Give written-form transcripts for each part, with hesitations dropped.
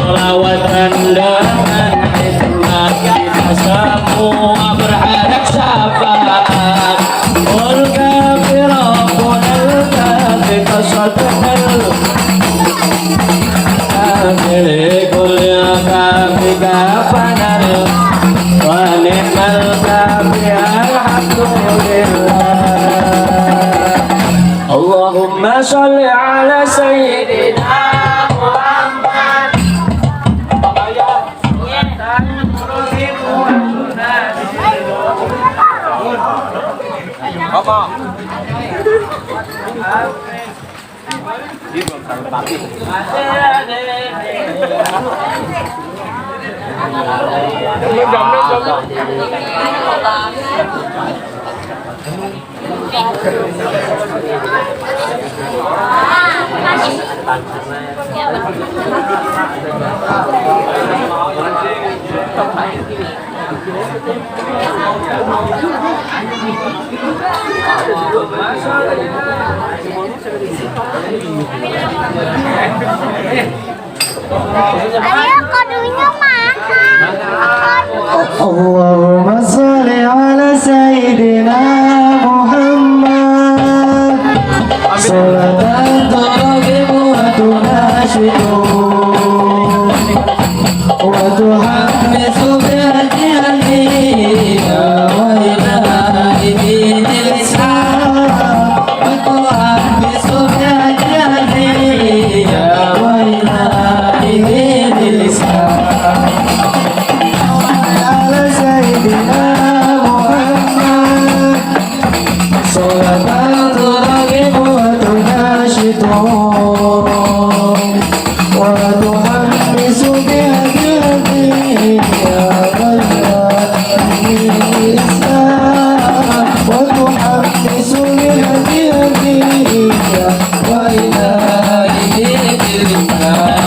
selawatan dengan hikmat kita semua berharap syafaat والكافر ربنا الكافي كصدق الكافر كل كافي كافنا ونعم الكافي الحمد لله اللهم صل على سيدنا محمد Ayo kodunya mahal. اللهم صل على سيدنا محمد صلاة ترغب وتناشد وتحمس بهديها وإلهي دين الإسلام وتحمس بهديها وإلهي دين الإسلام على سيدنا محمد صلاة ترغب وتناشد وتحمس بهديها الإسلام وتحمس بهديها وإلى دين الإسلام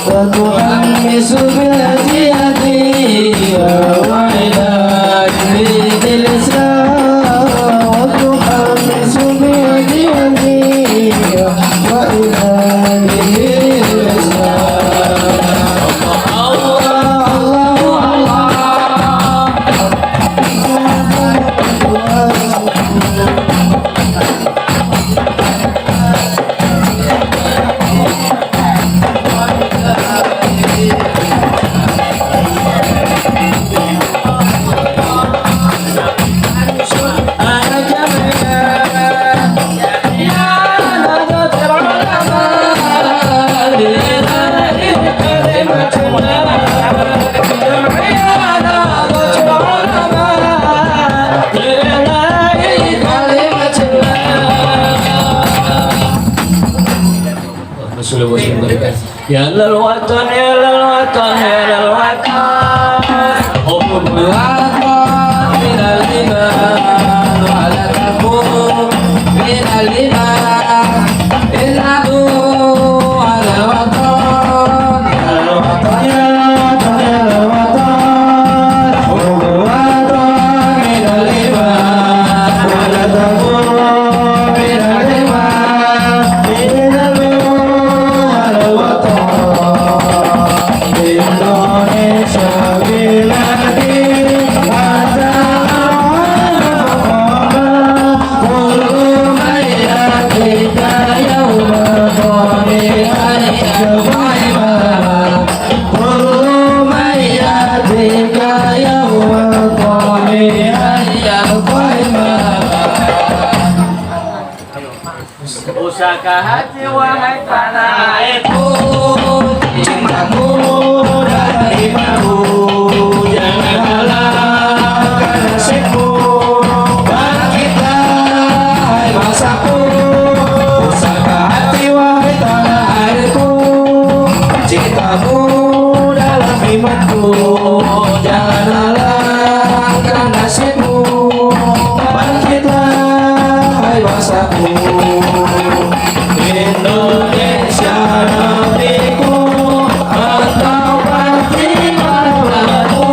وتحمس بهديها وإلى دين الإسلام وتحمس بهديها وإلى دين الإسلام Ya lal watan ya lal watan ya lal watan hubbul watan min al iman wa la takun min al iman iladu ala watan ya lal watan ya lal watan hubbul watan min al iman wa la takun min al iman iladu ala watan Indonesia biladi Usaka hati wahai tanah airku, cintamu dan imanku jangan alahkan nasibmu. Bangkitlah hai bangsaku, Indonesia negeriku, engkau pasti pahlawanku.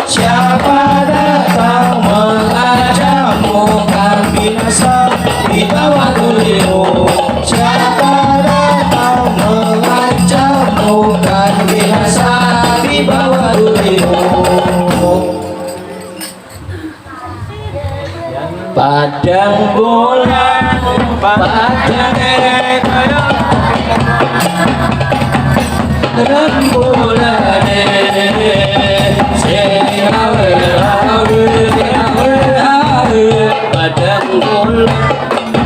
Siapa datang mengancammu kan binasa di bawah tulimu. Siapa datang mengancammu kan binasa di bawah tulimu. padang bulan, padang rembulan, padang bulan, padang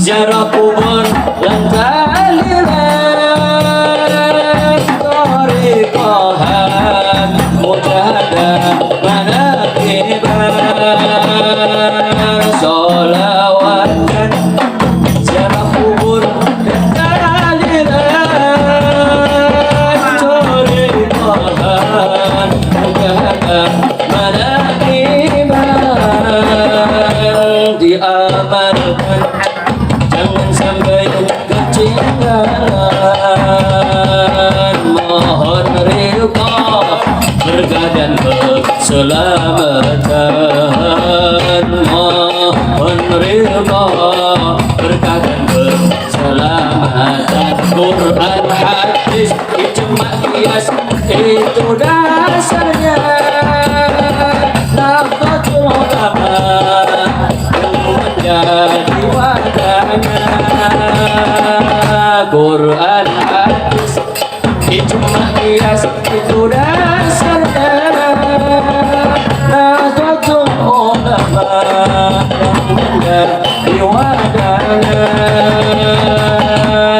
Ziarah kubur lan tahlilan thariqahan mujahadah manaqiban sholawatan ziarah kubur dan tahlilan thariqahan mujahadah manaqiban diamalkan. Jangan sampai ketinggalan, mohon ridha surga dan keselamatan, mohon ridha surga dan keselamatan. Quran, hadis, ijma, qiyas itu dasarnya. Nahdlatul Ulama menjadi wadahnya. Quran, hadis, ijma, qiyas itu dasarnya. Nahdlatul Ulama yang menjadi wadahnya.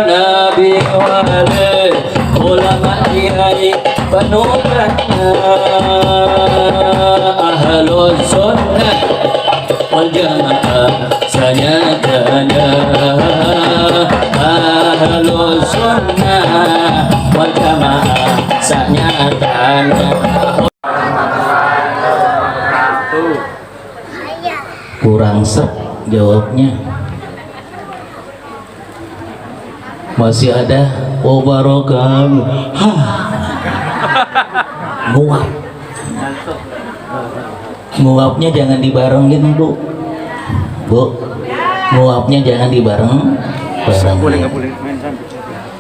Nabi wali ulama kiai penugasnya. Ahlus sunnah wal jamaah sanyatanya. Ahlus sunnah wal jamaah sanyatanya. Kurang sep jawabnya. Masih ada wabarakatuh. Nguap. Nguapnya jangan dibarengin, Bu. Bu. Nguapnya jangan dibarengin.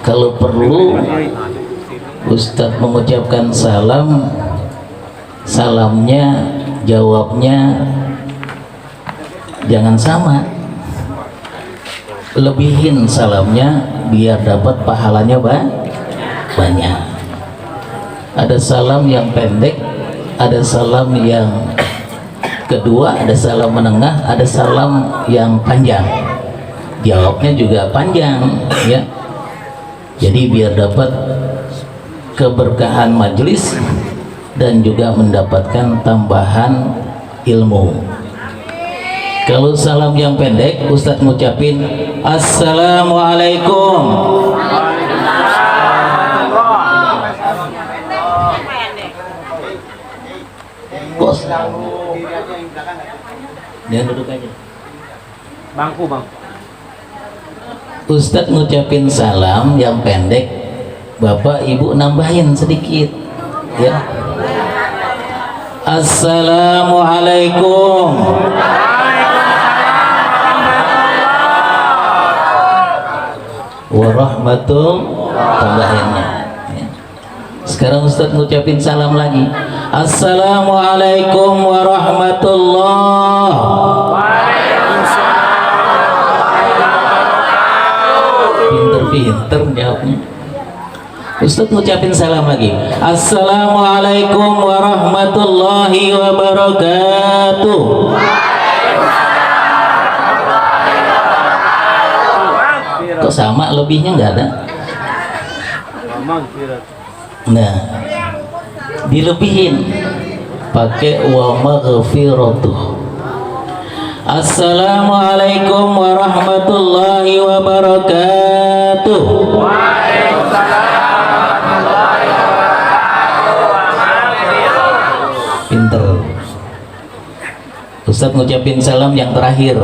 Kalau perlu Ustadz mengucapkan salam, salamnya jawabnya jangan sama. Lebihin salamnya biar dapat pahalanya banyak. Ada salam yang pendek, ada salam yang kedua, ada salam menengah, ada salam yang panjang. Jawabnya juga panjang, ya. Jadi biar dapat keberkahan majelis dan juga mendapatkan tambahan ilmu. Kalau salam yang pendek, Ustadz ngucapin Assalamualaikum. Bos, dia duduk aja. Bangku bang. Ustadz ngucapin salam yang pendek, Bapak Ibu nambahin sedikit, ya. Assalamualaikum. Warahmatullahi tambahinnya, ya. Sekarang Ustadz ngucapin salam lagi. Assalamualaikum warahmatullahi. Pinter pinter jawabnya. Ustaz ngucapin salam lagi. Assalamualaikum warahmatullahi wabarakatuh. Kok sama, lebihnya nggak ada? Nah, dilebihin pakai wa maghfiratuh. Assalamualaikum warahmatullahi wabarakatuh. Pinter. Ustaz ngucapin salam yang terakhir.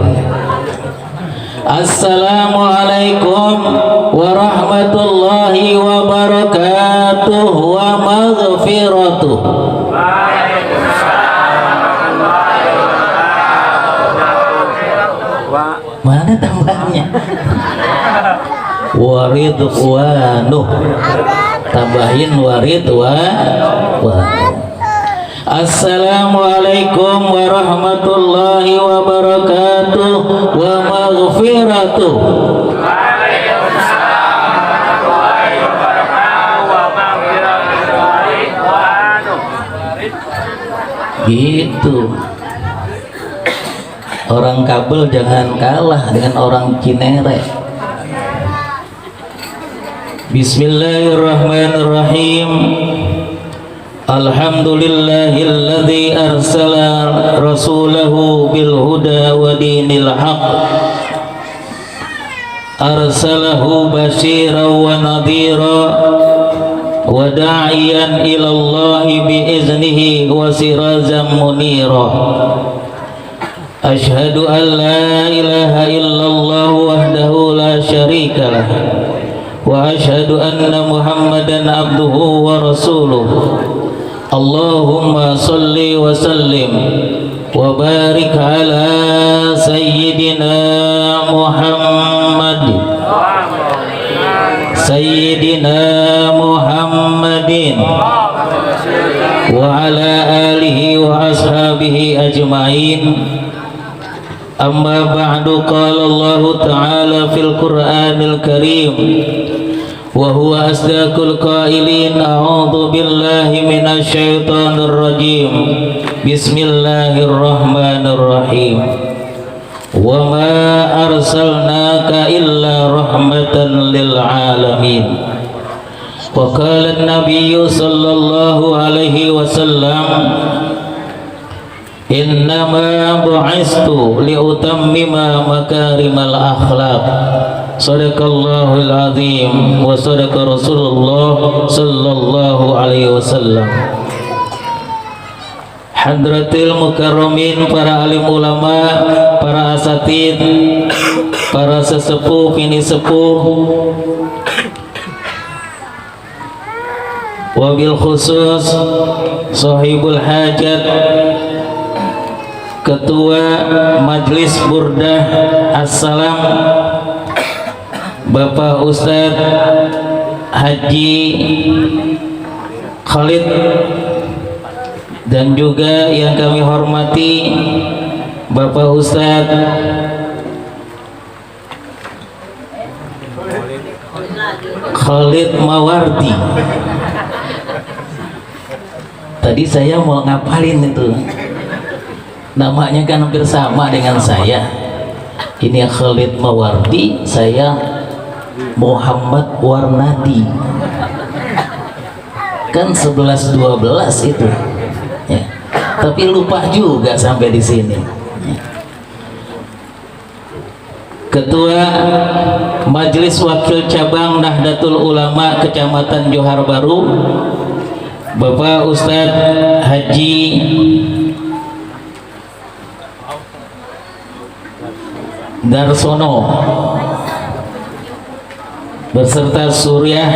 Assalamualaikum warahmatullahi wabarakatuh wa maghfiratuh. Mana tambahnya? Waridwanuh. Tambahin waridwanuh. Assalamualaikum warahmatullahi wabarakatuh wa maghfiratuh. Gitu. Orang Kabel jangan kalah dengan orang Cinere. Bismillahirrahmanirrahim. Alhamdulillahilladzi arsala rasulahu bil huda wa dinil haqq. Arsalahu basyiran wa nadhira wa da'iyan ila Allah bi iznihi wa sirajan munira. Ashhadu an la ilaha illallah wahdahu la syarika lah wa ashhadu anna Muhammadan abduhu wa rasuluh. Allahumma salli wa sallim wa barik ala sayyidina Muhammad Muhammadin wa ala alihi wa ashabihi ajma'in. Amma ba'du, qala Allah ta'ala fil Qur'anil Karim wa huwa asdaqul qailin. A'udzu billahi minasy syaithanir rajim. Bismillahirrahmanirrahim. Wa ma arsalnaka illa rahmatan lil alamin. Wa qala an-nabiyyu sallallahu alaihi wasallam, innama bu'istu liutammima makarimal akhlaq. Sadaqallahul azim wa sadaqa Rasulullah sallallahu alaihi wasallam. Hadratil mukarramin, para alim ulama, para asatid, para sesepuh, bini sepuh, wabil khusus sahibul hajat, Ketua Majelis Burdah Assalam, Bapak Ustadz Haji Khalid, dan juga yang kami hormati Bapak Ustadz Khalid Mawardi. Tadi saya mau ngapalin itu, namanya kan hampir sama dengan saya. Ini Khalid Mawardi, saya Muhammad Warnadi. Kan 11-12 itu ya. Tapi lupa juga sampai di sini ya. Ketua Majelis Wakil Cabang Nahdlatul Ulama Kecamatan Johar Baru, Bapak Ustadz Haji Darsono beserta Suryah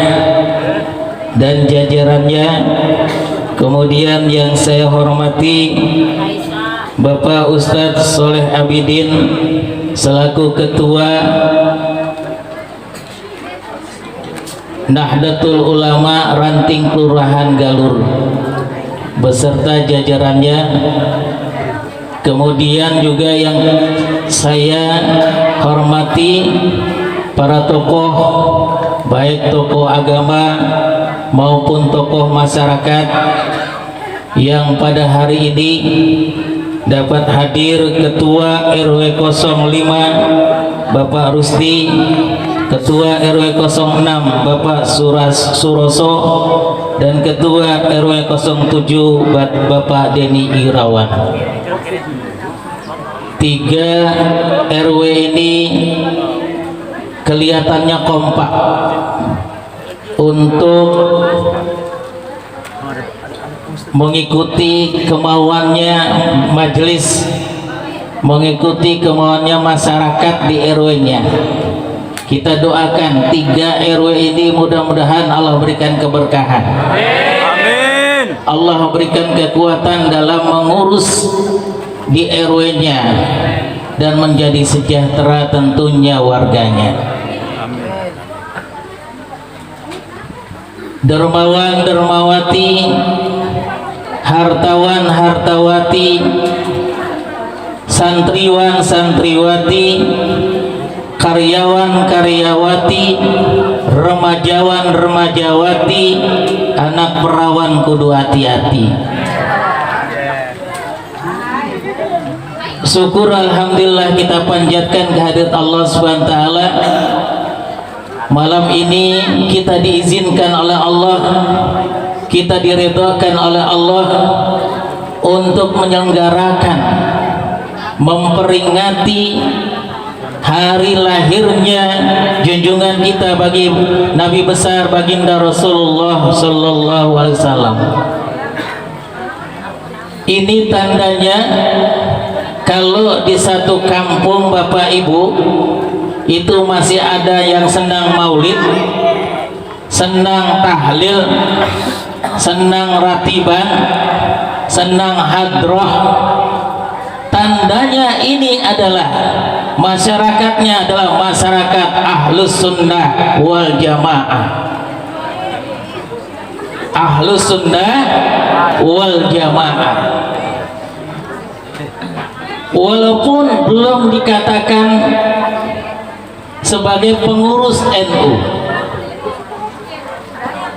dan jajarannya. Kemudian yang saya hormati Bapak Ustadz Soleh Abidin selaku Ketua Nahdlatul Ulama Ranting Kelurahan Galur beserta jajarannya. Kemudian juga yang saya hormati para tokoh baik tokoh agama maupun tokoh masyarakat yang pada hari ini dapat hadir Ketua RW 05 Bapak Rusdi, Ketua RW 06 Bapak Suroso, dan Ketua RW 07 Bapak Denny Irawan. 3 RW ini kelihatannya kompak untuk mengikuti kemauannya majelis, mengikuti kemauannya masyarakat di RW-nya. Kita doakan 3 RW ini mudah-mudahan Allah berikan keberkahan. Amin. Allah berikan kekuatan dalam mengurus di RW-nya dan menjadi sejahtera tentunya warganya. Dermawan dermawati, hartawan hartawati, santriwan santriwati, karyawan karyawati, remajawan remajawati, anak perawan kudu hati-hati. Syukur alhamdulillah kita panjatkan kehadirat Allah Subhanahu wa taala. Malam ini kita diizinkan oleh Allah, kita diridhokan oleh Allah untuk menyelenggarakan, memperingati hari lahirnya junjungan kita bagi Nabi besar baginda Rasulullah sallallahu alaihi wasallam. Ini tandanya kalau di satu kampung Bapak Ibu itu masih ada yang senang maulid, senang tahlil, senang ratiban, senang hadroh, tandanya ini adalah masyarakatnya adalah masyarakat ahlus sunnah wal jamaah. Ahlus sunnah wal jamaah. Walaupun belum dikatakan sebagai pengurus NU.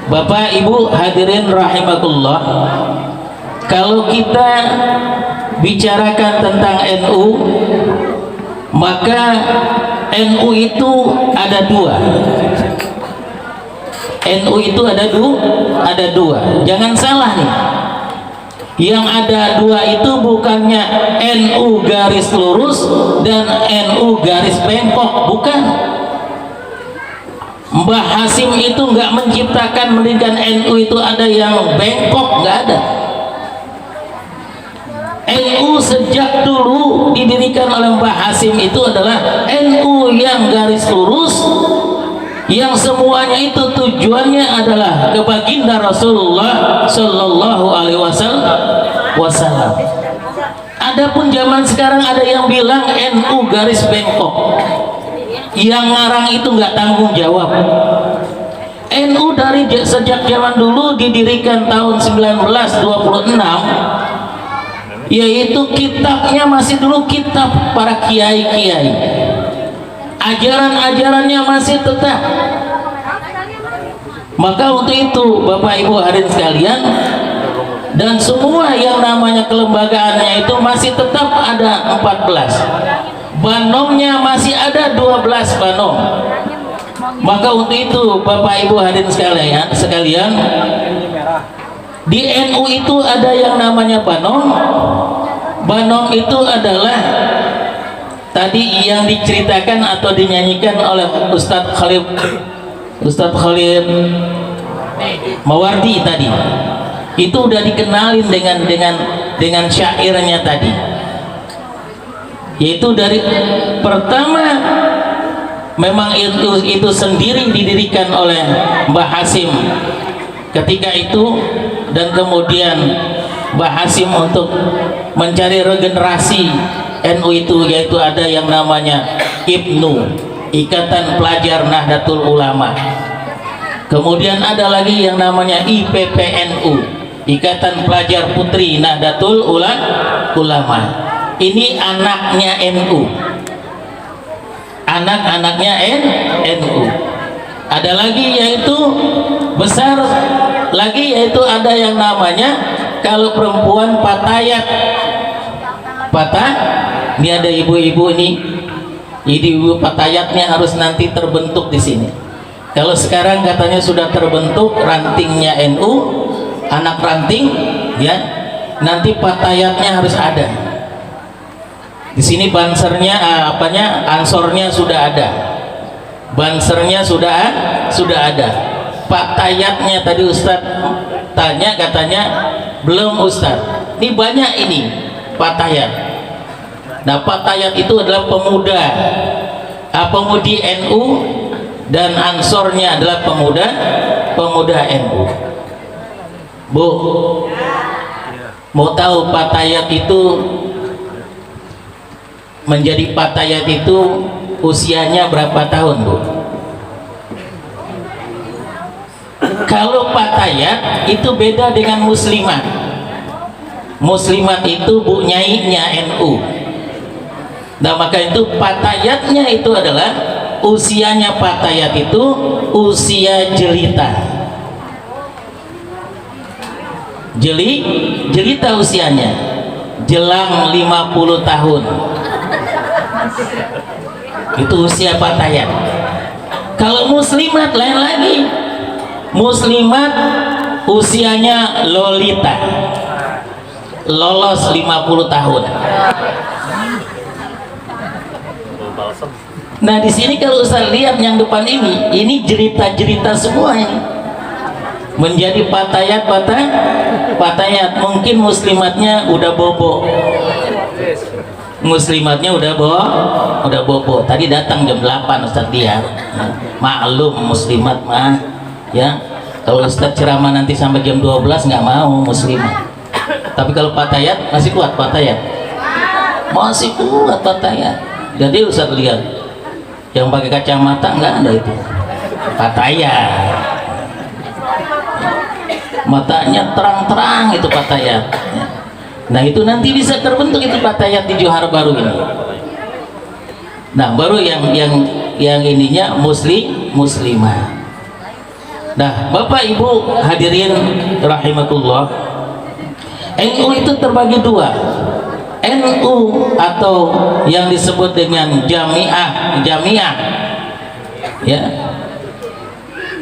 Bapak Ibu hadirin rahimakumullah, kalau kita bicarakan tentang NU, maka NU itu ada 2. NU itu ada dua. Jangan salah nih. Yang ada 2 itu bukannya NU garis lurus dan NU garis bengkok, bukan. Mbah Hasim itu nggak menciptakan mendirikan NU itu ada yang bengkok, nggak ada. NU sejak dulu didirikan oleh Mbah Hasim itu adalah NU yang garis lurus, yang semuanya itu tujuannya adalah ke baginda Rasulullah Shallallahu Alaihi Wasallam. Adapun zaman sekarang ada yang bilang NU garis bengkok, yang ngarang itu nggak tanggung jawab. NU dari sejak zaman dulu didirikan tahun 1926, yaitu kitabnya masih dulu kitab para kiai-kiai. Ajaran-ajarannya masih tetap. Maka untuk itu Bapak Ibu hadirin sekalian, dan semua yang namanya kelembagaannya itu masih tetap ada 14. Banomnya masih ada 12 banom. Maka untuk itu Bapak Ibu hadirin sekalian, di NU itu ada yang namanya banom. Banom itu adalah tadi yang diceritakan atau dinyanyikan oleh Ustadz Khalid Mawardi tadi. Itu udah dikenalin dengan syairnya tadi. Yaitu dari pertama memang itu sendiri didirikan oleh Mbah Hasim ketika itu, dan kemudian Mbah Hasim untuk mencari regenerasi NU itu, yaitu ada yang namanya IPNU, Ikatan Pelajar Nahdlatul Ulama. Kemudian ada lagi yang namanya IPPNU, Ikatan Pelajar Putri Nahdlatul Ulama. Ini anaknya NU, anak-anaknya NU. Ada lagi yaitu besar lagi, yaitu ada yang namanya kalau perempuan patayat. Ini ada ibu-ibu ini, ibu patayatnya harus nanti terbentuk di sini. Kalau sekarang katanya sudah terbentuk rantingnya NU, anak ranting, ya, nanti patayatnya harus ada. Di sini bansernya, ansornya sudah ada. Bansernya sudah ada. Patayatnya tadi Ustadz tanya, katanya belum Ustadz. Ini banyak ini patayat. Nah, patayat itu adalah pemuda, pemudi NU, dan ansornya adalah pemuda NU. Bu, mau tahu patayat itu, menjadi patayat itu usianya berapa tahun, Bu? Kalau patayat itu beda dengan muslimat. Muslimat itu bu nyainya NU. Nah, maka itu patayatnya itu adalah usianya patayat itu usia jelita. Jelita usianya jelang 50 tahun. Itu usia patayat. Kalau muslimat lain lagi. Muslimat usianya lolita, lolos 50 tahun. Nah, di sini kalau Ustaz lihat yang depan ini jerita-jerita semua ini. Menjadi patayat. Mungkin muslimatnya udah bobo. Muslimatnya udah bobo. Tadi datang jam 8 Ustaz lihat. Maklum muslimat mah, ya. Kalau Ustaz ceramah nanti sampai jam 12 nggak mau muslimat. Tapi kalau patayat masih kuat patayat. Masih kuat patayat. Jadi Ustaz lihat yang pakai kacamata nggak ada itu. Patayat. Matanya terang-terang itu patayat. Nah, itu nanti bisa terbentuk itu patayat di Johar Baru ini. Nah, baru yang ininya muslimah. Nah, Bapak Ibu hadirin rahimakumullah, NU itu terbagi dua. NU atau yang disebut dengan jamiah, ya,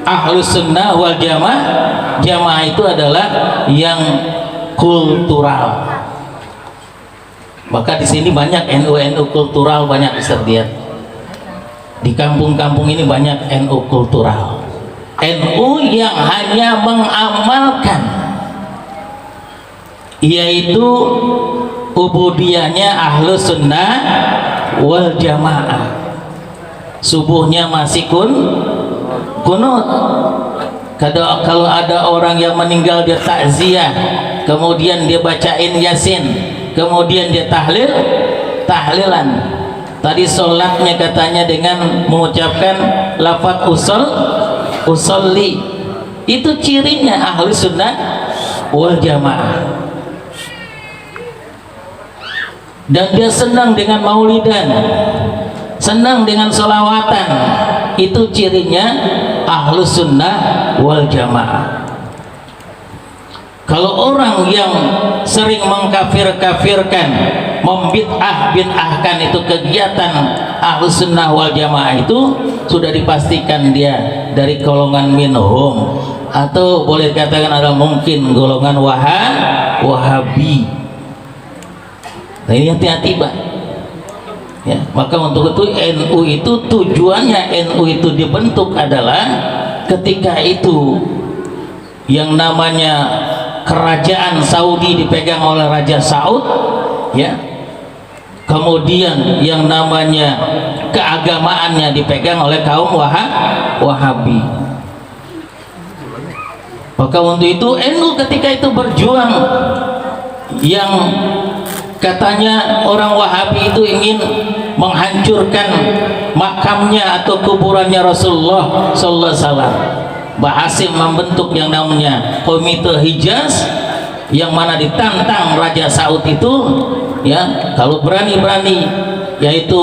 Ahlus Sunnah wal Jamaah itu adalah yang kultural. Maka di sini banyak NU kultural, banyak bisa lihat. Di kampung-kampung ini banyak NU kultural. NU yang hanya mengamalkan, yaitu ubudiyahnya Ahlus Sunnah wal Jamaah. Subuhnya masih kunut. Kalau ada orang yang meninggal dia takziah, kemudian dia bacain Yasin, kemudian dia tahlilan. Tadi sholatnya katanya dengan mengucapkan lafaz usolli. Itu cirinya Ahli Sunnah wal Jamaah. Dan dia senang dengan maulidan, senang dengan sholawatan. Itu cirinya Ahlu Sunnah wal Jamaah. Kalau orang yang sering mengkafir-kafirkan, membid'ahkan itu kegiatan Ahlu Sunnah wal Jamaah, itu sudah dipastikan dia dari golongan minhum, atau boleh katakan ada mungkin golongan Wahabi. Nah, ini hati-hati, Pak. Ya, maka untuk itu NU itu tujuannya NU itu dibentuk adalah ketika itu yang namanya kerajaan Saudi dipegang oleh Raja Saud, ya, kemudian yang namanya keagamaannya dipegang oleh kaum Wahabi. Maka untuk itu NU ketika itu berjuang, yang katanya orang Wahabi itu ingin menghancurkan makamnya atau kuburannya Rasulullah sallallahu alaihi wasallam. Mbah Hasim membentuk yang namanya Komite Hijaz, yang mana ditantang Raja Saud itu, ya, kalau berani-berani, yaitu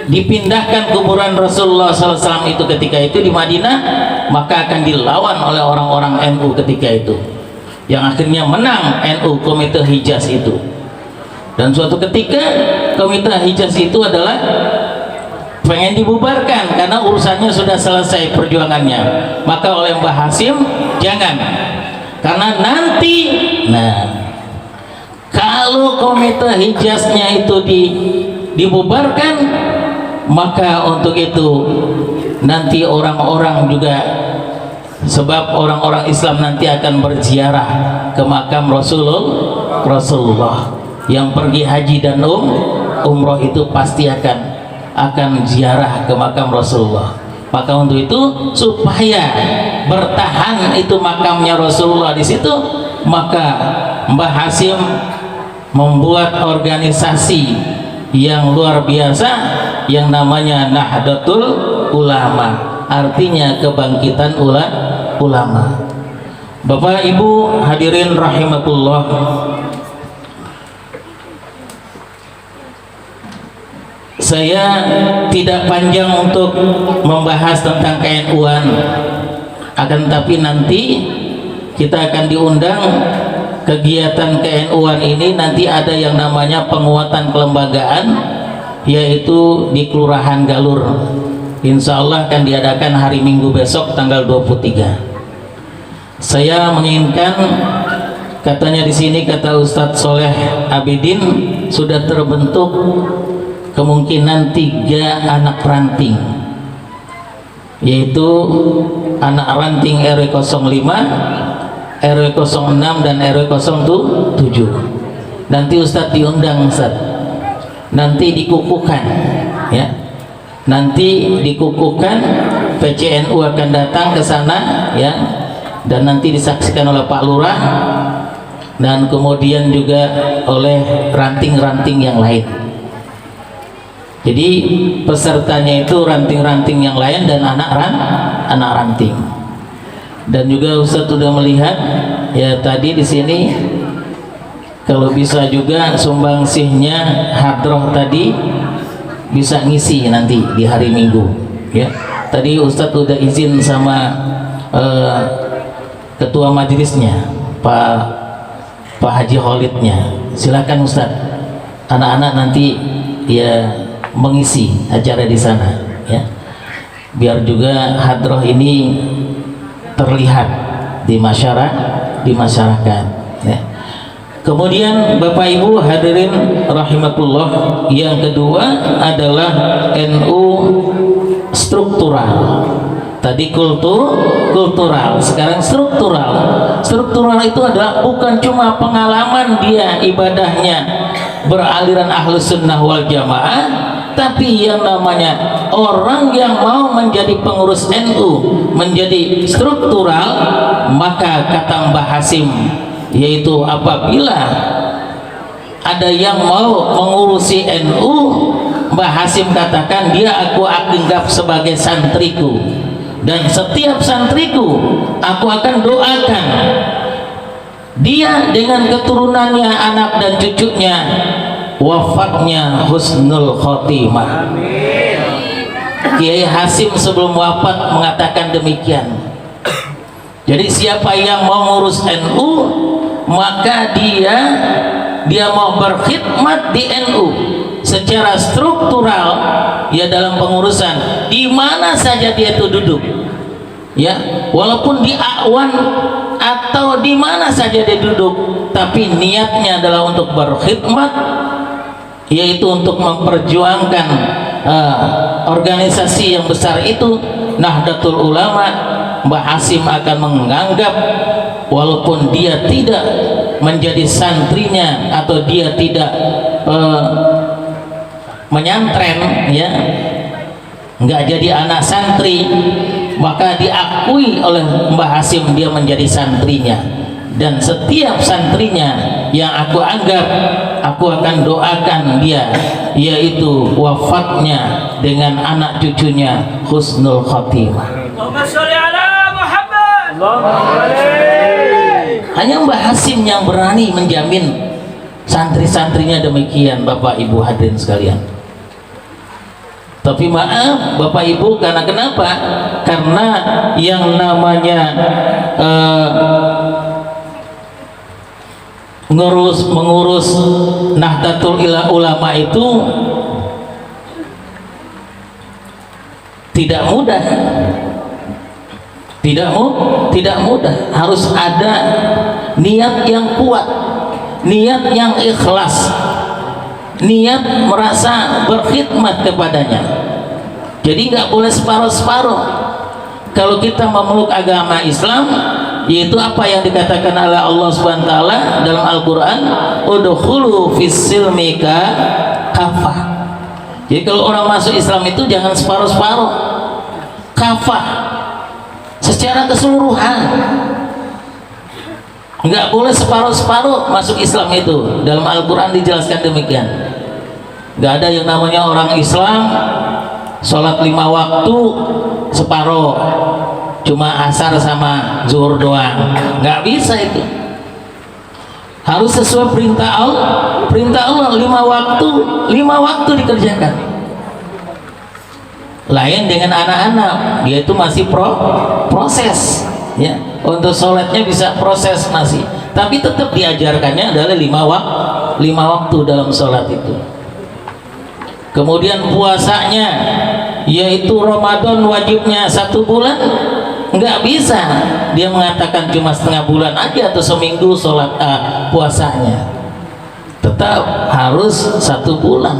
dipindahkan kuburan Rasulullah SAW itu ketika itu di Madinah, maka akan dilawan oleh orang-orang NU ketika itu, yang akhirnya menang NU, Komite Hijaz itu. Dan suatu ketika Komite Hijaz itu adalah pengen dibubarkan karena urusannya sudah selesai perjuangannya, maka oleh Mbah Hasim jangan, karena nanti kalau Komite Hijaznya itu dibubarkan, maka untuk itu nanti orang-orang juga, sebab orang-orang Islam nanti akan berziarah ke makam Rasulullah. Yang pergi haji dan umroh itu pasti akan ziarah ke makam Rasulullah. Maka untuk itu, supaya bertahan itu makamnya Rasulullah di situ, maka Mbah Hasim membuat organisasi yang luar biasa yang namanya Nahdlatul Ulama, artinya kebangkitan ulama. Bapak Ibu hadirin rahimakumullah, saya tidak panjang untuk membahas tentang KNU-an, akan tetapi nanti kita akan diundang kegiatan KNU-an ini. Nanti ada yang namanya penguatan kelembagaan, yaitu di Kelurahan Galur. Insya Allah akan diadakan hari Minggu besok tanggal 23. Saya menginginkan, katanya di sini kata Ustadz Soleh Abidin sudah terbentuk kemungkinan 3 anak ranting, yaitu anak ranting RW 05, RW 06 dan RW 07. Nanti Ustadz diundang, Ustadz, nanti dikukuhkan ya, nanti dikukuhkan, PCNU akan datang ke sana ya, dan nanti disaksikan oleh Pak Lurah dan kemudian juga oleh ranting-ranting yang lain. Jadi pesertanya itu ranting-ranting yang lain dan anak ranting. Dan juga Ustadz sudah melihat ya tadi di sini, kalau bisa juga sumbangsihnya hadroh tadi bisa ngisi nanti di hari Minggu ya. Tadi Ustadz udah izin sama ketua majelisnya, Pak Haji Khalidnya, silakan Ustadz, anak-anak nanti ya mengisi acara di sana ya, biar juga hadroh ini terlihat di masyarakat ya. Kemudian Bapak Ibu hadirin rahimakumullah, yang kedua adalah NU struktural. Tadi kultural, sekarang struktural. Struktural itu adalah bukan cuma pengalaman dia ibadahnya beraliran Ahlus Sunnah wal Jamaah, tapi yang namanya orang yang mau menjadi pengurus NU menjadi struktural, maka kata Mbah Hasim, yaitu apabila ada yang mau mengurusi NU, Mbah Hasim katakan dia aku anggap sebagai santriku, dan setiap santriku aku akan doakan dia dengan keturunannya, anak dan cucunya, wafatnya husnul khotimah. Kiai Hasim sebelum wafat mengatakan demikian. Jadi siapa yang mau ngurus NU, maka dia mau berkhidmat di NU secara struktural ya, dalam pengurusan di mana saja dia itu duduk ya, walaupun di Awan atau di mana saja dia duduk, tapi niatnya adalah untuk berkhidmat, yaitu untuk memperjuangkan organisasi yang besar itu Nahdlatul Ulama. Mbah Hasim akan menganggap walaupun dia tidak menjadi santrinya atau dia tidak menyantren ya, nggak jadi anak santri, maka diakui oleh Mbah Hasim dia menjadi santrinya, dan setiap santrinya yang aku anggap, aku akan doakan dia, yaitu wafatnya dengan anak cucunya husnul khotimah. Hanya Mbah Hasim yang berani menjamin santri-santrinya demikian. Bapak Ibu hadirin sekalian, Tapi maaf Bapak Ibu, karena kenapa? Karena yang namanya mengurus Nahdlatul Ulama itu tidak mudah, tidak mudah. Harus ada niat yang kuat, niat yang ikhlas, niat merasa berkhidmat kepadanya. Jadi nggak boleh separuh-separuh. Kalau kita memeluk agama Islam, yaitu apa yang dikatakan oleh Allah Subhanahu wa taala dalam Al-Qur'an, udkhulu fis-silmi kafah. Jadi kalau orang masuk Islam itu jangan separuh-separuh, kafah, secara keseluruhan. Nggak boleh separuh-separuh masuk Islam itu. Dalam Al-Quran dijelaskan demikian. Nggak ada yang namanya orang Islam sholat 5 waktu separuh, cuma asar sama zuhur doang. Nggak bisa itu. Harus sesuai perintah Allah. Perintah Allah 5 waktu dikerjakan. Lain dengan anak-anak, dia itu masih proses, ya. Untuk sholatnya bisa proses masih, tapi tetap diajarkannya adalah 5 waktu dalam sholat itu. Kemudian puasanya, yaitu Ramadan wajibnya 1 bulan, nggak bisa dia mengatakan cuma setengah bulan aja atau seminggu sholat puasanya, tetap harus 1 bulan.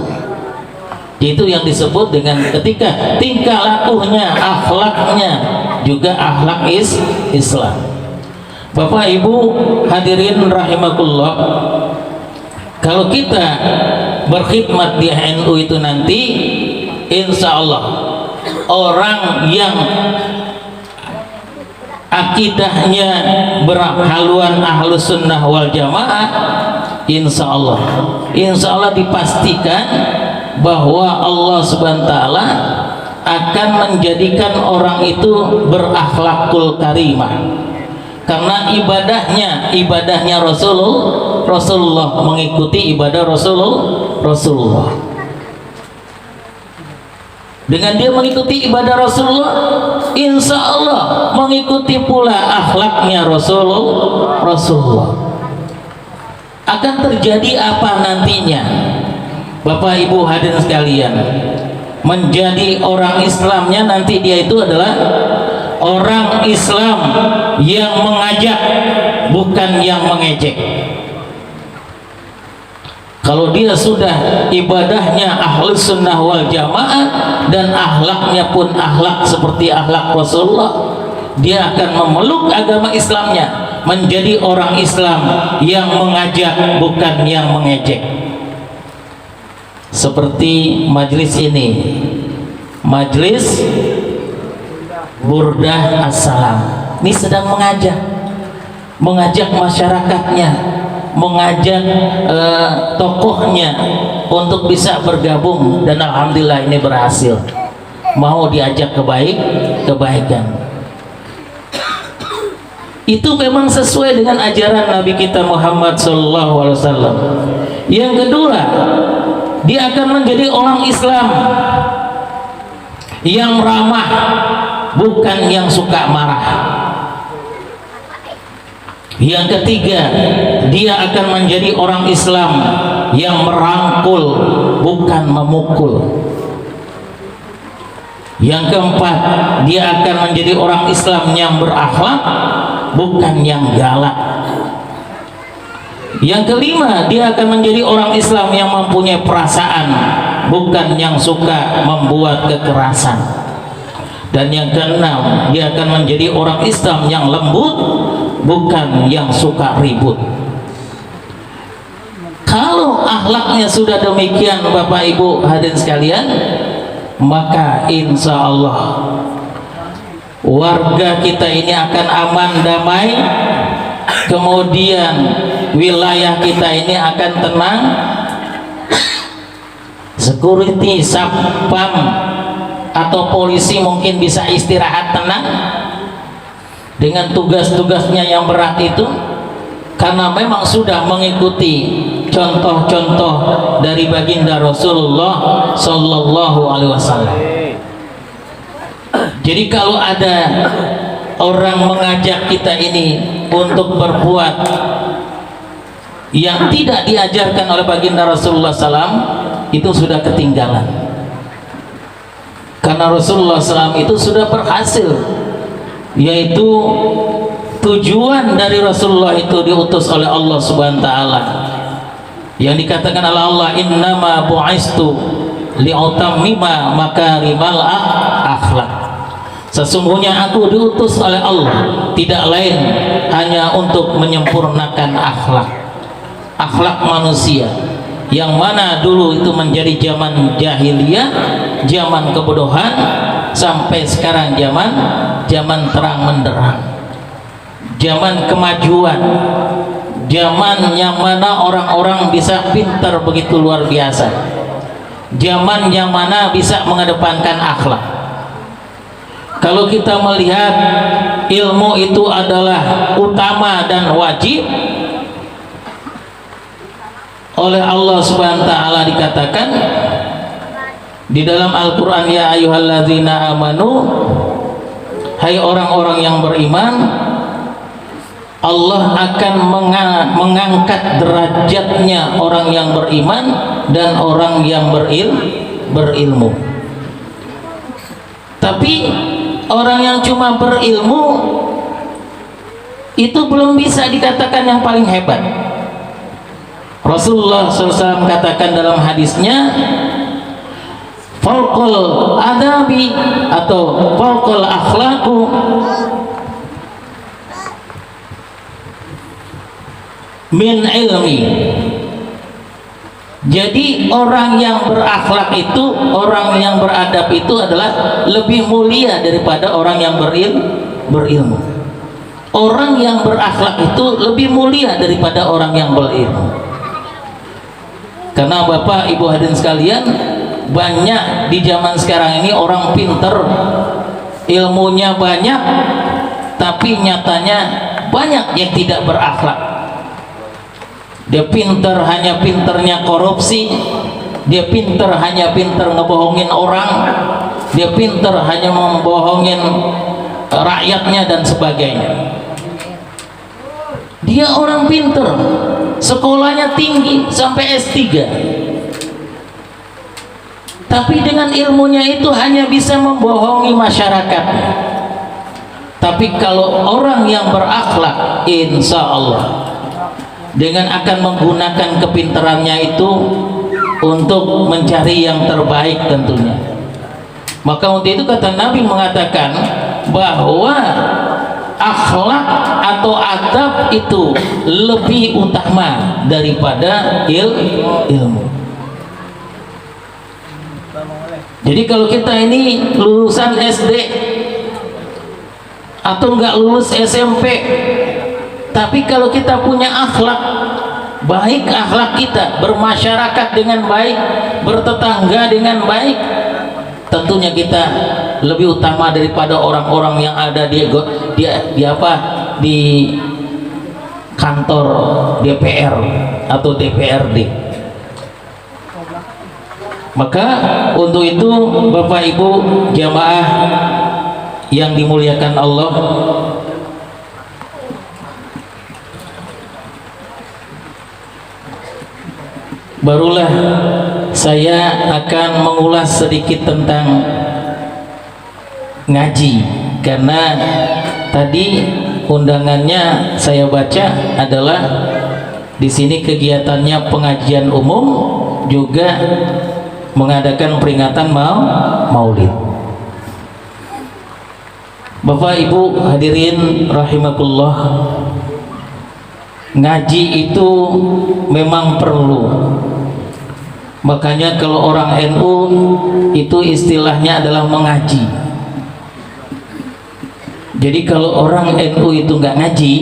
Itu yang disebut dengan ketika tingkah lakunya, akhlaknya juga akhlak Islam. Bapak Ibu hadirin rahimakumullah, kalau kita berkhidmat di NU itu nanti, insya Allah orang yang akidahnya berhaluan ahlus sunnah wal jamaah, insya Allah dipastikan bahwa Allah Subhanahu wa taala akan menjadikan orang itu berakhlakul karimah, karena ibadahnya Rasulullah mengikuti ibadah Rasulullah. Dengan dia mengikuti ibadah Rasulullah, insya Allah mengikuti pula akhlaknya Rasulullah. Akan terjadi apa nantinya? Bapak Ibu hadirin sekalian, menjadi orang Islamnya nanti dia itu adalah orang Islam yang mengajak, bukan yang mengejek. Kalau dia sudah ibadahnya ahlus sunnah wal jamaah dan akhlaknya pun akhlak seperti akhlak Rasulullah, dia akan memeluk agama Islamnya, menjadi orang Islam yang mengajak, bukan yang mengejek. Seperti majlis ini, majlis Burdah Assalam, ini sedang mengajak masyarakatnya, mengajak tokohnya untuk bisa bergabung, dan alhamdulillah ini berhasil, mau diajak kebaikan. Itu memang sesuai dengan ajaran Nabi kita Muhammad SAW. Yang kedua, dia akan menjadi orang Islam yang ramah, bukan yang suka marah. Yang ketiga, dia akan menjadi orang Islam yang merangkul, bukan memukul. Yang keempat, dia akan menjadi orang Islam yang berakhlak, bukan yang galak. Yang kelima, dia akan menjadi orang Islam yang mempunyai perasaan, bukan yang suka membuat kekerasan. Dan yang keenam, dia akan menjadi orang Islam yang lembut, bukan yang suka ribut. Kalau akhlaknya sudah demikian Bapak Ibu hadirin sekalian, maka insya Allah warga kita ini akan aman, damai. Kemudian wilayah kita ini akan tenang, security, satpam atau polisi mungkin bisa istirahat tenang dengan tugas-tugasnya yang berat itu, karena memang sudah mengikuti contoh-contoh dari baginda Rasulullah Sallallahu Alaihi Wasallam. Jadi kalau ada orang mengajak kita ini untuk berbuat yang tidak diajarkan oleh baginda Rasulullah SAW, itu sudah ketinggalan. Karena Rasulullah SAW itu sudah berhasil, yaitu tujuan dari Rasulullah itu diutus oleh Allah Subhanahu wa taala. Yang dikatakan oleh Allah, innama bu'istu li'utammima makarimal akhlak. Sesungguhnya aku diutus oleh Allah tidak lain hanya untuk menyempurnakan akhlak manusia, yang mana dulu itu menjadi zaman jahiliyah, zaman kebodohan, sampai sekarang zaman terang menderang, zaman kemajuan, zaman yang mana orang-orang bisa pintar begitu luar biasa, zaman yang mana bisa mengedepankan akhlak. Kalau kita melihat ilmu itu adalah utama dan wajib, oleh Allah Subhanahu wa taala dikatakan di dalam Al-Qur'an, ya ayyuhalladzina amanu, hai orang-orang yang beriman, Allah akan mengangkat derajatnya orang yang beriman dan orang yang berilmu. Tapi orang yang cuma berilmu itu belum bisa dikatakan yang paling hebat. Rasulullah SAW katakan dalam hadisnya, fauqul adabi atau fauqul akhlaqu min ilmi. Jadi orang yang berakhlak itu, orang yang beradab itu adalah lebih mulia daripada orang yang berilmu. Orang yang berakhlak itu lebih mulia daripada orang yang berilmu. Karena Bapak Ibu hadirin sekalian, banyak di zaman sekarang ini orang pinter, ilmunya banyak, tapi nyatanya banyak yang tidak berakhlak. Dia pinter, hanya pinternya korupsi, dia pinter, hanya pinter ngebohongin orang, dia pinter hanya membohongin rakyatnya dan sebagainya. Dia orang pinter, sekolahnya tinggi sampai S3, tapi dengan ilmunya itu hanya bisa membohongi masyarakat. Tapi kalau orang yang berakhlak, insya Allah dengan akan menggunakan kepintarannya itu untuk mencari yang terbaik tentunya. Maka untuk itu kata Nabi mengatakan bahwa akhlak atau adab itu lebih utama daripada ilmu. Jadi kalau kita ini lulusan SD atau enggak lulus SMP, tapi kalau kita punya akhlak baik, akhlak kita bermasyarakat dengan baik, bertetangga dengan baik, tentunya kita lebih utama daripada orang-orang yang ada di kantor DPR atau DPRD. Maka untuk itu Bapak Ibu jamaah yang dimuliakan Allah, barulah saya akan mengulas sedikit tentang ngaji, karena tadi undangannya saya baca adalah di sini kegiatannya pengajian umum, juga mengadakan peringatan Maulid. Bapak Ibu hadirin rahimakumullah, ngaji itu memang perlu. Makanya kalau orang NU itu istilahnya adalah mengaji. Jadi kalau orang NU itu nggak ngaji,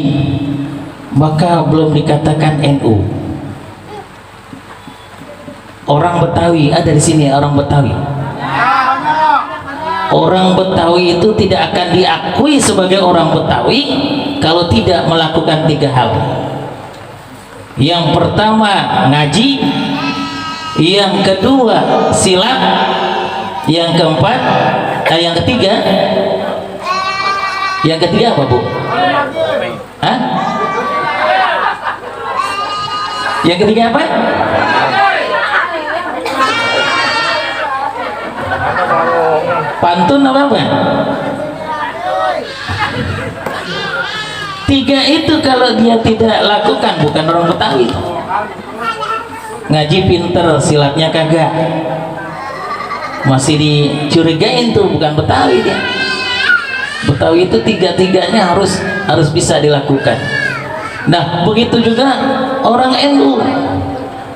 maka belum dikatakan NU. Orang Betawi ada di sini, orang Betawi. Orang Betawi itu tidak akan diakui sebagai orang Betawi kalau tidak melakukan 3 hal. Yang pertama ngaji, yang kedua silat, yang keempat, yang ketiga apa Bu? Hah? Yang ketiga apa? Pantun apa? Tiga itu kalau dia tidak lakukan bukan orang Betawi. Ngaji pinter, silatnya kagak, masih dicurigain tuh bukan Betawi dia. Betawi itu tiga-tiganya harus bisa dilakukan. Nah begitu juga orang NU,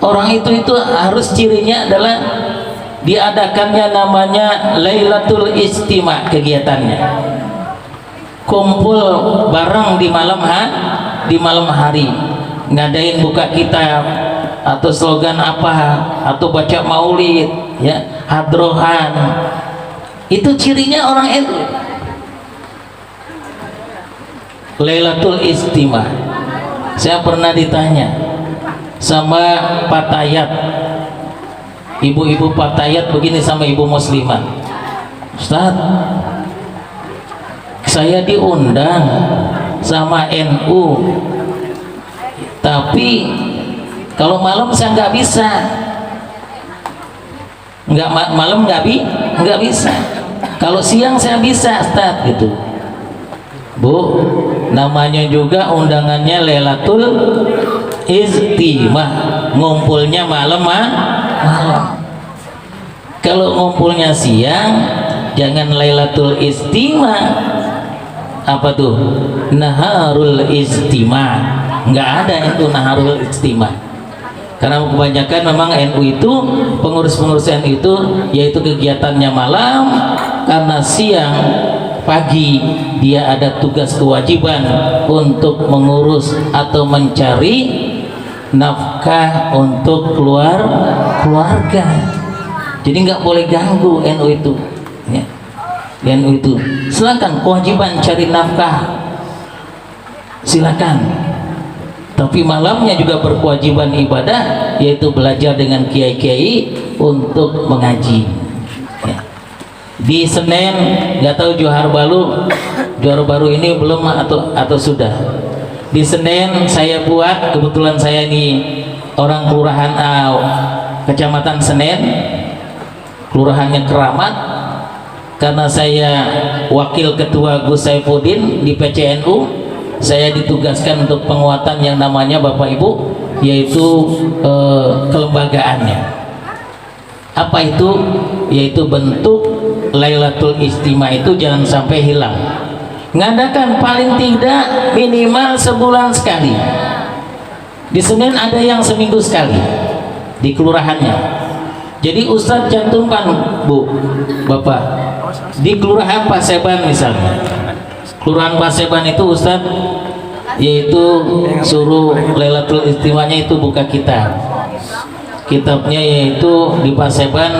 orang itu harus cirinya adalah diadakannya namanya Lailatul Istima, kegiatannya kumpul bareng di malam hari, ngadain buka kitab atau slogan apa atau baca maulid ya, hadrohan. Itu cirinya orang NU. Lailatul Istima. Saya pernah ditanya sama Patayat, ibu-ibu Patayat begini sama ibu muslimah, Ustaz, saya diundang sama NU tapi kalau malam saya nggak bisa, malam nggak bisa, kalau siang saya bisa Ustaz gitu. Bu, namanya juga undangannya Lailatul Istimah, ngumpulnya malam. Kalau ngumpulnya siang jangan Lailatul Istimah, apa tuh? Naharul Istimah. Nggak ada itu Naharul Istimah. Karena kebanyakan memang NU itu, pengurus-pengurus NU itu yaitu kegiatannya malam, karena siang pagi dia ada tugas kewajiban untuk mengurus atau mencari nafkah untuk keluarga. Jadi nggak boleh ganggu NU itu ya. NU itu silakan kewajiban cari nafkah, silakan, tapi malamnya juga berkewajiban ibadah, yaitu belajar dengan kiai-kiai untuk mengaji ya. Di Senen, nggak tahu Johar Baru ini belum atau sudah. Di Senen saya buat, kebetulan saya ini orang kelurahan kecamatan Senen, kelurahannya Keramat, karena saya wakil ketua Gus Saifuddin di PCNU, saya ditugaskan untuk penguatan yang namanya Bapak Ibu, yaitu kelembagaannya. Apa itu? Yaitu bentuk Lailatul Istimah itu jangan sampai hilang. Ngadakan paling tidak minimal sebulan sekali. Di Senen ada yang seminggu sekali di kelurahannya. Jadi Ustadz cantumkan Bu, Bapak, di kelurahan Paseban misalnya, kelurahan Paseban itu Ustadz yaitu suruh Lailatul Istimahnya itu buka kitabnya yaitu di Paseban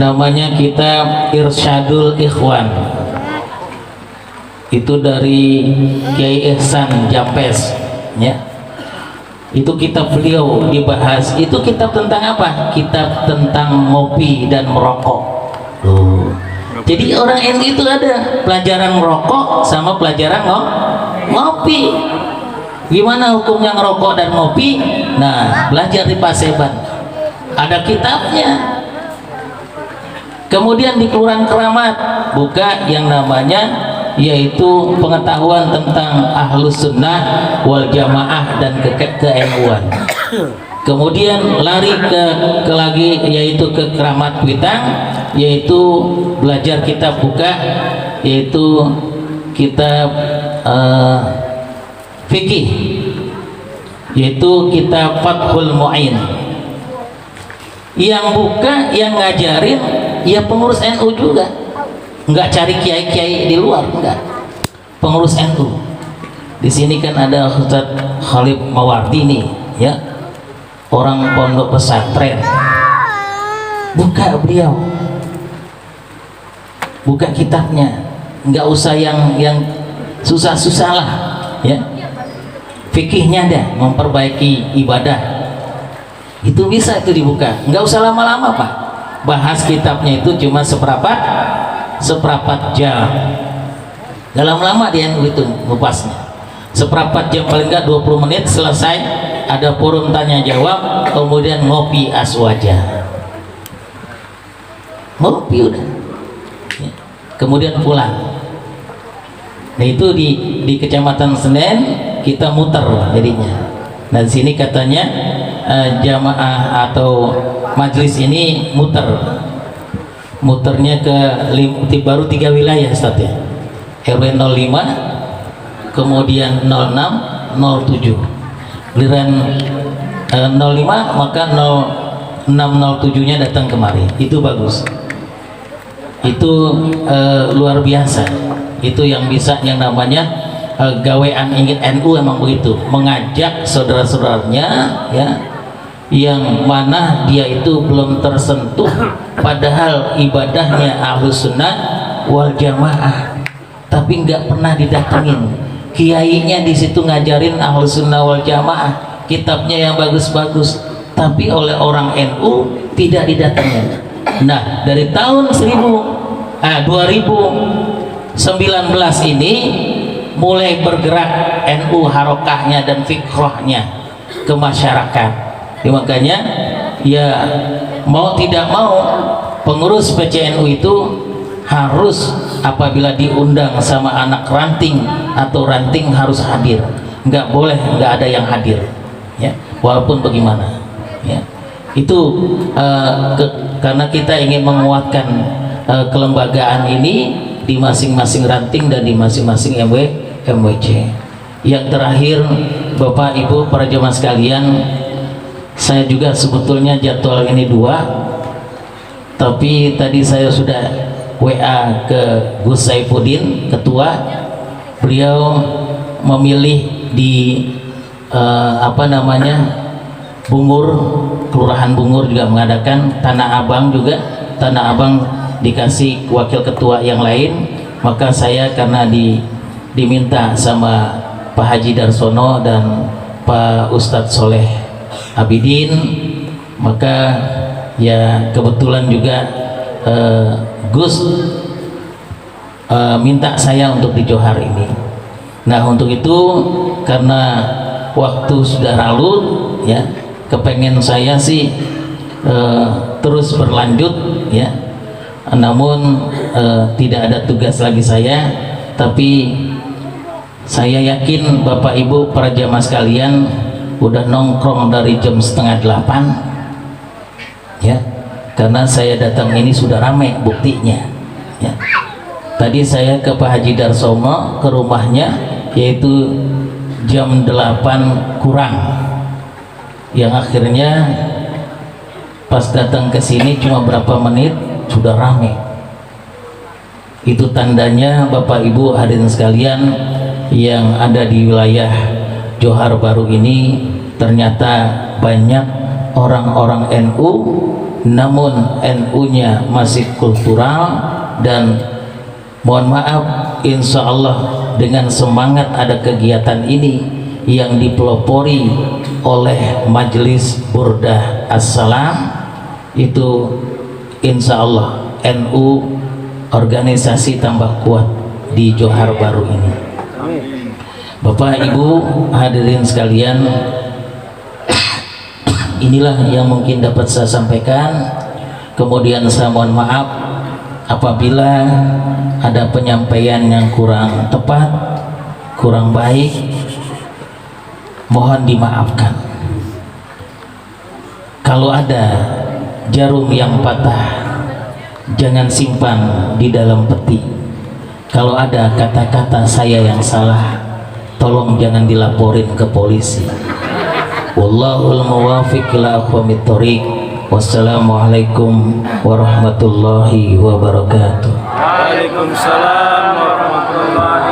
namanya kitab Irsyadul Ikhwan, itu dari Kiai Ihsan Jampes ya. Itu kitab beliau dibahas. Itu kitab tentang apa? Kitab tentang ngopi dan merokok. Jadi orang NU itu ada pelajaran merokok sama pelajaran ngopi. Gimana hukumnya ngerokok dan ngopi? Nah, belajar di Paseban. Ada kitabnya. Kemudian di Kelurahan Keramat buka yang namanya yaitu pengetahuan tentang Ahlus Sunnah wal Jamaah dan ke-NU-an. Kemudian lari ke lagi yaitu ke Keramat Kuitang, yaitu belajar kitab buka yaitu kitab fikih, yaitu kitab Fathul Mu'in. Yang buka, yang ngajarin ya pengurus NU juga, nggak cari kiai-kiai di luar, enggak, pengurus NU. Di sini kan ada Ustadz Khalid Mawardi nih ya, orang pondok pesantren. Buka beliau, buka kitabnya, nggak usah yang susah-susah lah ya. fikihnya ada, memperbaiki ibadah, itu bisa itu dibuka, nggak usah lama-lama Pak. Bahas kitabnya itu cuma seperempat jam, nggak lama-lama dia itu ngupasnya, seperempat jam paling nggak 20 menit selesai, ada forum tanya jawab, kemudian ngopi aswaja, ngopi udah ya. Kemudian pulang. Nah itu di Kecamatan Senen kita muter jadinya. Nah di sini katanya jamaah atau majelis ini muternya baru 3 wilayah Ustaz ya, RW 05, kemudian 06, 07, giliran 05 maka 06, 07 nya datang kemari. Itu bagus, itu luar biasa. Itu yang bisa, yang namanya gawean ingin NU emang begitu, mengajak saudara-saudaranya ya, yang mana dia itu belum tersentuh padahal ibadahnya Ahlus Sunnah wal Jamaah, tapi nggak pernah didatengin. Kiainya di situ ngajarin Ahlus Sunnah wal Jamaah, kitabnya yang bagus-bagus, tapi oleh orang NU tidak didatengin. Nah dari tahun 2019 ini mulai bergerak NU harokahnya dan fikrahnya ke masyarakat. Ya, makanya ya mau tidak mau pengurus PCNU itu harus apabila diundang sama anak ranting atau ranting harus hadir, nggak boleh nggak ada yang hadir ya, walaupun bagaimana ya. Itu karena kita ingin menguatkan kelembagaan ini di masing-masing ranting dan di masing-masing MWC. Yang terakhir Bapak Ibu para jemaah sekalian, saya juga sebetulnya jadwal ini 2, tapi tadi saya sudah WA ke Gus Saifuddin ketua, beliau memilih di Bungur, Kelurahan Bungur juga mengadakan, Tanah Abang juga, Tanah Abang dikasih wakil ketua yang lain, maka saya karena diminta sama Pak Haji Darsono dan Pak Ustadz Soleh Abidin, maka ya kebetulan juga Gus minta saya untuk di Johar ini. Nah untuk itu karena waktu sudah larut ya, kepengen saya sih terus berlanjut ya, namun tidak ada tugas lagi saya, tapi saya yakin Bapak Ibu para jamaah sekalian udah nongkrong dari jam 7:30 ya, karena saya datang ini sudah ramai buktinya ya. Tadi saya ke Pak Haji Darsono ke rumahnya yaitu jam 8 kurang, yang akhirnya pas datang ke sini cuma berapa menit sudah ramai. Itu tandanya Bapak Ibu hadirin sekalian yang ada di wilayah Johar Baru ini ternyata banyak orang-orang NU, namun NU-nya masih kultural, dan mohon maaf insya Allah dengan semangat ada kegiatan ini yang dipelopori oleh Majelis Burdah As-Salam, itu insya Allah NU organisasi tambah kuat di Johar Baru ini. Bapak Ibu hadirin sekalian, inilah yang mungkin dapat saya sampaikan. Kemudian saya mohon maaf apabila ada penyampaian yang kurang tepat, kurang baik, mohon dimaafkan. Kalau ada jarum yang patah, jangan simpan di dalam peti. Kalau ada kata-kata saya yang salah, tolong jangan dilaporin ke polisi. Wallahul muwafiq ila aqwamit thoriq. Wassalamualaikum warahmatullahi wabarakatuh. Waalaikumsalam warahmatullahi